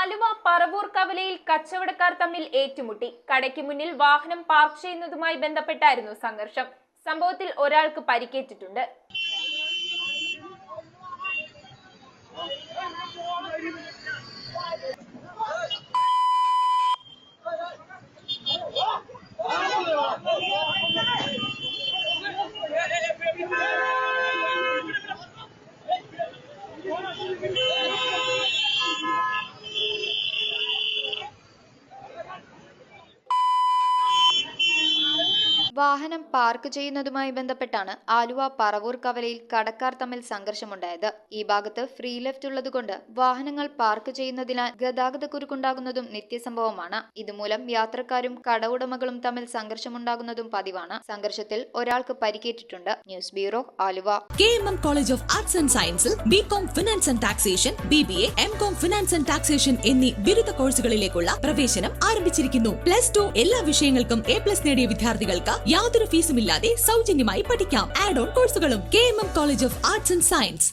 ആലുവ പറവൂർ കവലയിൽ കച്ചവടക്കാർ തമ്മിൽ ഏറ്റുമുട്ടി. കടയ്ക്ക് മുന്നിൽ വാഹനം പാർക്ക് ചെയ്യുന്നതുമായി ബന്ധപ്പെട്ടായിരുന്നു സംഘർഷം. സംഭവത്തിൽ ഒരാൾക്ക് പരിക്കേറ്റിട്ടുണ്ട്. വാഹനം പാർക്ക് ചെയ്യുന്നതുമായി ബന്ധപ്പെട്ടാണ് ആലുവ പറവൂർ കവലയിൽ കടക്കാർ തമ്മിൽ സംഘർഷമുണ്ടായത്. ഈ ഭാഗത്ത് ഫ്രീ ലെഫ്റ്റ് ഉള്ളതുകൊണ്ട് വാഹനങ്ങൾ പാർക്ക് ചെയ്യുന്നതിനാൽ ഗതാഗതക്കുരുക്കുണ്ടാകുന്നതും നിത്യസംഭവമാണ്. ഇതുമൂലം യാത്രക്കാരും കട ഉടമകളും തമ്മിൽ സംഘർഷമുണ്ടാകുന്നതും പതിവാണ്. സംഘർഷത്തിൽ ഒരാൾക്ക് പരിക്കേറ്റിട്ടുണ്ട്. News bureau, Aluva. KMM college of arts and സയൻസിൽ BCom finance and taxation, BBA, MCom finance and taxation എന്നീ ബിരുദ കോഴ്സുകളിലേക്കുള്ള പ്രവേശനം ആരംഭിച്ചിരിക്കുന്നു. +2 എല്ലാ വിഷയങ്ങൾക്കും A+ നേടിയ വിദ്യാർത്ഥികൾക്ക് യാതൊരു ഫീസുമില്ലാതെ സൗജന്യമായി പഠിക്കാം. ആഡ് ഓൺ കോഴ്സുകളും KMM college of arts and science.